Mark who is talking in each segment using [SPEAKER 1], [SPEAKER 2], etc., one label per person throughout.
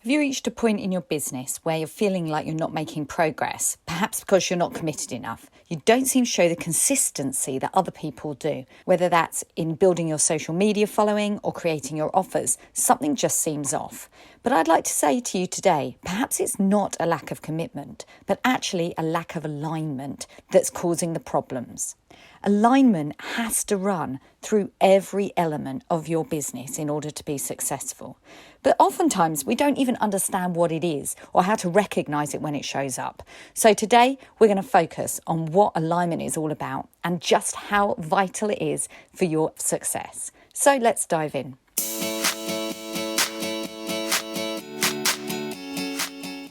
[SPEAKER 1] Have you reached a point in your business where you're feeling like you're not making progress, perhaps because you're not committed enough? You don't seem to show the consistency that other people do, whether that's in building your social media following or creating your offers. Something just seems off. But I'd like to say to you today, perhaps it's not a lack of commitment, but actually a lack of alignment that's causing the problems. Alignment has to run through every element of your business in order to be successful. But oftentimes we don't even understand what it is or how to recognise it when it shows up. So today we're going to focus on what alignment is all about and just how vital it is for your success. So let's dive in.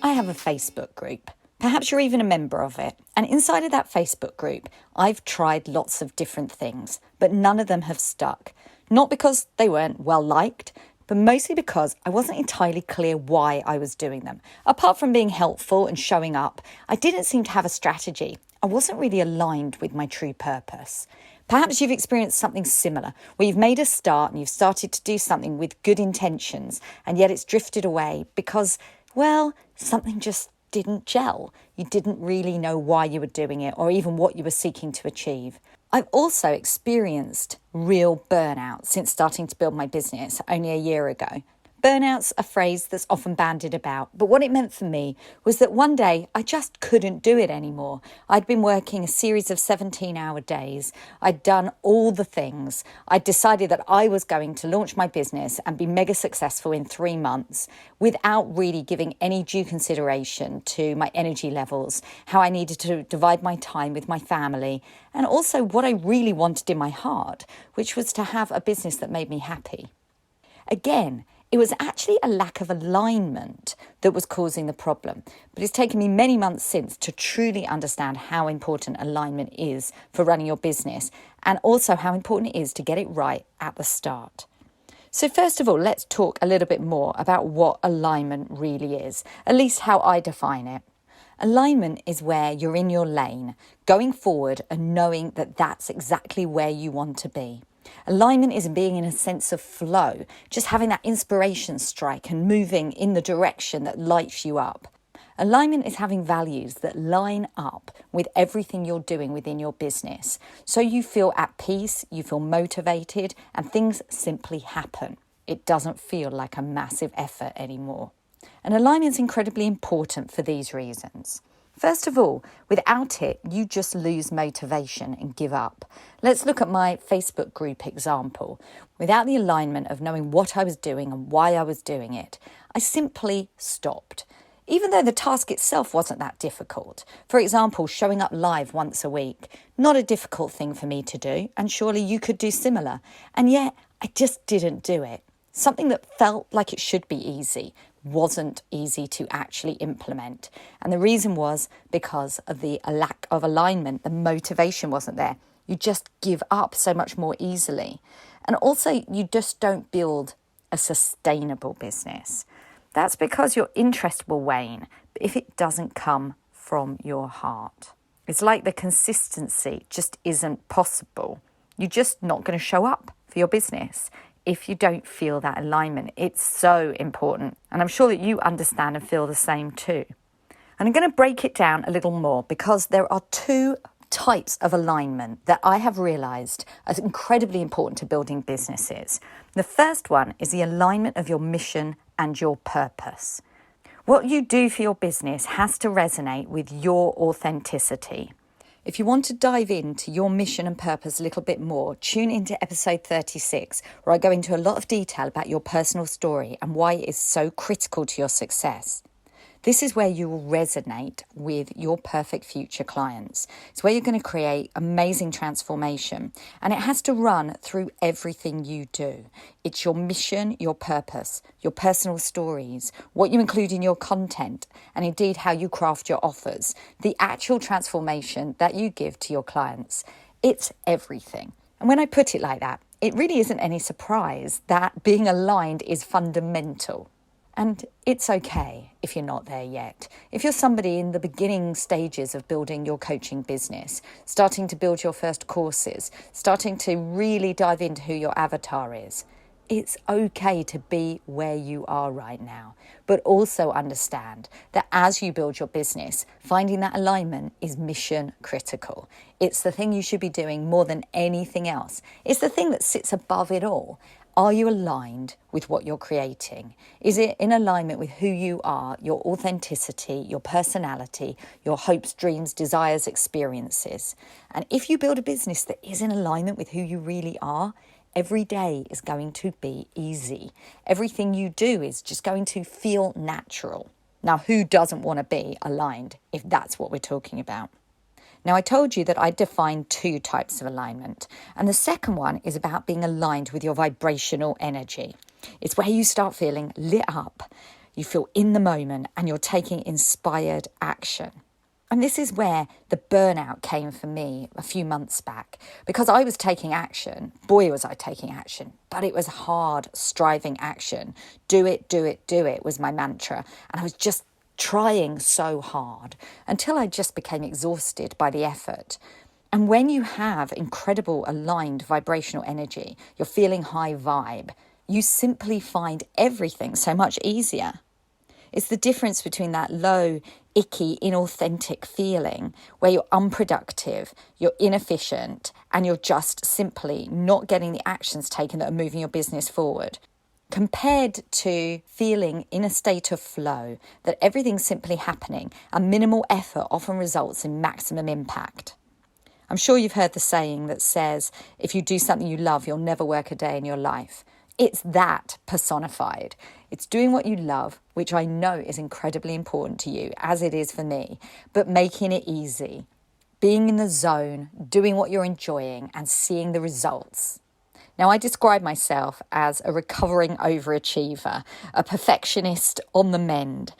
[SPEAKER 1] I have a Facebook group. Perhaps you're even a member of it. And inside of that Facebook group, I've tried lots of different things, but none of them have stuck. Not because they weren't well liked, but mostly because I wasn't entirely clear why I was doing them. Apart from being helpful and showing up, I didn't seem to have a strategy. I wasn't really aligned with my true purpose. Perhaps you've experienced something similar, where you've made a start and you've started to do something with good intentions, and yet it's drifted away because, well, something just didn't gel. You didn't really know why you were doing it or even what you were seeking to achieve. I've also experienced real burnout since starting to build my business only a year ago. Burnout's a phrase that's often bandied about, but what it meant for me was that one day I just couldn't do it anymore. I'd been working a series of 17-hour days. I'd done all the things. I'd decided that I was going to launch my business and be mega successful in 3 months without really giving any due consideration to my energy levels, how I needed to divide my time with my family, and also what I really wanted in my heart, which was to have a business that made me happy. Again, it was actually a lack of alignment that was causing the problem, but it's taken me many months since to truly understand how important alignment is for running your business and also how important it is to get it right at the start. So first of all, let's talk a little bit more about what alignment really is, at least how I define it. Alignment is where you're in your lane, going forward and knowing that that's exactly where you want to be. Alignment is being in a sense of flow, just having that inspiration strike and moving in the direction that lights you up. Alignment is having values that line up with everything you're doing within your business. So you feel at peace, you feel motivated, and things simply happen. It doesn't feel like a massive effort anymore. And alignment is incredibly important for these reasons. First of all, without it, you just lose motivation and give up. Let's look at my Facebook group example. Without the alignment of knowing what I was doing and why I was doing it, I simply stopped. Even though the task itself wasn't that difficult. For example, showing up live once a week, not a difficult thing for me to do, and surely you could do similar. And yet, I just didn't do it. Something that felt like it should be easy wasn't easy to actually implement. And the reason was because of the lack of alignment. The motivation wasn't there. You just give up so much more easily. And also, you just don't build a sustainable business. That's because your interest will wane if it doesn't come from your heart. It's like the consistency just isn't possible. You're just not going to show up for your business if you don't feel that alignment. It's so important. And I'm sure that you understand and feel the same too. And I'm going to break it down a little more because there are 2 types of alignment that I have realised are incredibly important to building businesses. The first one is the alignment of your mission and your purpose. What you do for your business has to resonate with your authenticity. If you want to dive into your mission and purpose a little bit more, tune into episode 36, where I go into a lot of detail about your personal story and why it is so critical to your success. This is where you will resonate with your perfect future clients. It's where you're going to create amazing transformation, and it has to run through everything you do. It's your mission, your purpose, your personal stories, what you include in your content, and indeed how you craft your offers, the actual transformation that you give to your clients. It's everything. And when I put it like that, it really isn't any surprise that being aligned is fundamental. And it's okay if you're not there yet. If you're somebody in the beginning stages of building your coaching business, starting to build your first courses, starting to really dive into who your avatar is, It's okay to be where you are right now, but also understand that as you build your business, finding that alignment is mission critical. It's the thing you should be doing more than anything else. It's the thing that sits above it all. Are you aligned with what you're creating? Is it in alignment with who you are, your authenticity, your personality, your hopes, dreams, desires, experiences? And if you build a business that is in alignment with who you really are, every day is going to be easy. Everything you do is just going to feel natural. Now, who doesn't want to be aligned if that's what we're talking about? Now, I told you that I defined 2 types of alignment, and the second one is about being aligned with your vibrational energy. It's where you start feeling lit up, you feel in the moment, and you're taking inspired action. And this is where the burnout came for me a few months back, because I was taking action. Boy, was I taking action, but it was hard, striving action. Do it, do it, do it was my mantra. And I was just trying so hard until I just became exhausted by the effort. And when you have incredible aligned vibrational energy, you're feeling high vibe, you simply find everything so much easier. It's the difference between that low, icky, inauthentic feeling where you're unproductive, you're inefficient, and you're just simply not getting the actions taken that are moving your business forward, compared to feeling in a state of flow, that everything's simply happening and minimal effort often results in maximum impact. I'm sure you've heard the saying that says, if you do something you love, you'll never work a day in your life. It's that personified. It's doing what you love, which I know is incredibly important to you, as it is for me, but making it easy. Being in the zone, doing what you're enjoying, and seeing the results. Now, I describe myself as a recovering overachiever, a perfectionist on the mend.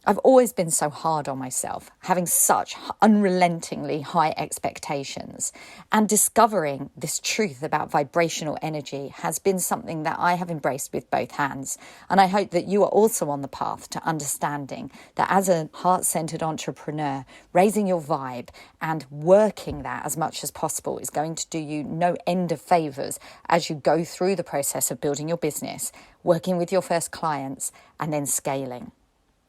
[SPEAKER 1] I've always been so hard on myself, having such unrelentingly high expectations, and discovering this truth about vibrational energy has been something that I have embraced with both hands. And I hope that you are also on the path to understanding that as a heart-centered entrepreneur, raising your vibe and working that as much as possible is going to do you no end of favors as you go through the process of building your business, working with your first clients, and then scaling.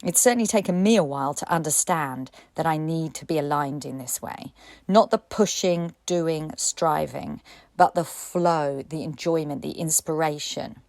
[SPEAKER 1] It's certainly taken me a while to understand that I need to be aligned in this way. Not the pushing, doing, striving, but the flow, the enjoyment, the inspiration.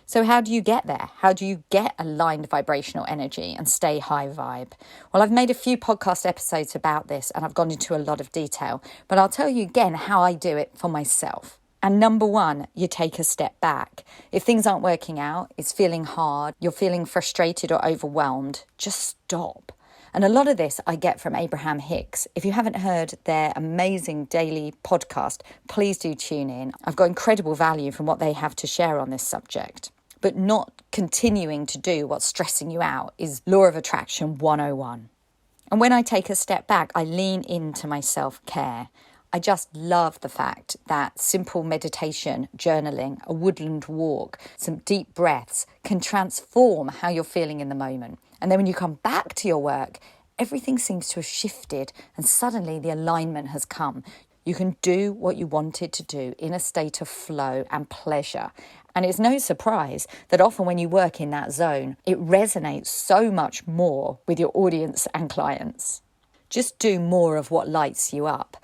[SPEAKER 1] So how do you get there? How do you get aligned vibrational energy and stay high vibe? Well, I've made a few podcast episodes about this and I've gone into a lot of detail, but I'll tell you again how I do it for myself. And number 1, you take a step back. If things aren't working out, it's feeling hard, you're feeling frustrated or overwhelmed, just stop. And a lot of this I get from Abraham Hicks. If you haven't heard their amazing daily podcast, please do tune in. I've got incredible value from what they have to share on this subject. But not continuing to do what's stressing you out is Law of Attraction 101. And when I take a step back, I lean into my self-care. I just love the fact that simple meditation, journaling, a woodland walk, some deep breaths can transform how you're feeling in the moment. And then when you come back to your work, everything seems to have shifted and suddenly the alignment has come. You can do what you wanted to do in a state of flow and pleasure. And it's no surprise that often when you work in that zone, it resonates so much more with your audience and clients. Just do more of what lights you up.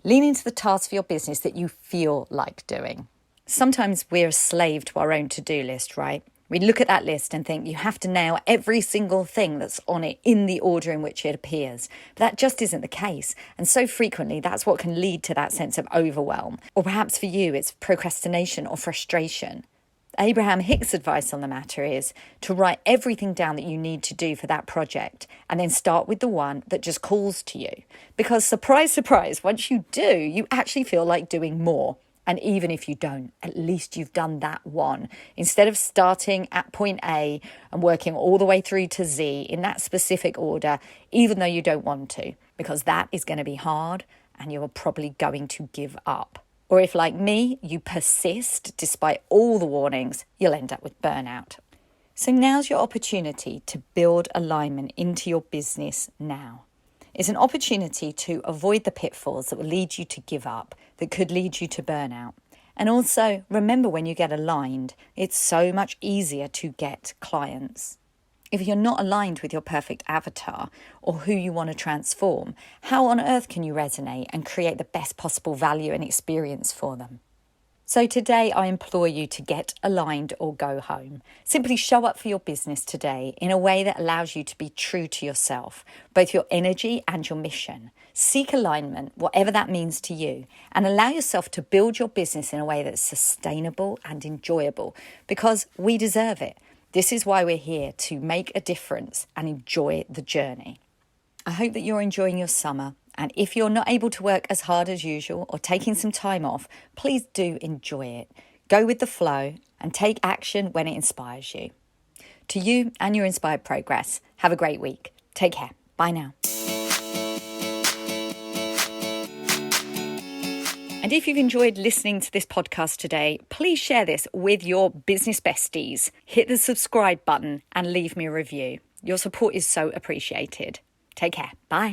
[SPEAKER 1] Lean into the tasks for your business that you feel like doing. Sometimes we're a slave to our own to-do list, right? We look at that list and think you have to nail every single thing that's on it in the order in which it appears. But that just isn't the case. And so frequently, that's what can lead to that sense of overwhelm. Or perhaps for you, it's procrastination or frustration. Abraham Hicks' advice on the matter is to write everything down that you need to do for that project and then start with the one that just calls to you. Because surprise, surprise, once you do, you actually feel like doing more. And even if you don't, at least you've done that one. Instead of starting at point A and working all the way through to Z in that specific order, even though you don't want to, because that is going to be hard and you're probably going to give up. Or if, like me, you persist despite all the warnings, you'll end up with burnout. So now's your opportunity to build alignment into your business now. It's an opportunity to avoid the pitfalls that will lead you to give up, that could lead you to burnout. And also, remember when you get aligned, it's so much easier to get clients. If you're not aligned with your perfect avatar or who you want to transform, how on earth can you resonate and create the best possible value and experience for them? So today I implore you to get aligned or go home. Simply show up for your business today in a way that allows you to be true to yourself, both your energy and your mission. Seek alignment, whatever that means to you, and allow yourself to build your business in a way that's sustainable and enjoyable, because we deserve it. This is why we're here, to make a difference and enjoy the journey. I hope that you're enjoying your summer. And if you're not able to work as hard as usual or taking some time off, please do enjoy it. Go with the flow and take action when it inspires you. To you and your inspired progress, have a great week. Take care. Bye now. And if you've enjoyed listening to this podcast today, please share this with your business besties. Hit the subscribe button and leave me a review. Your support is so appreciated. Take care. Bye.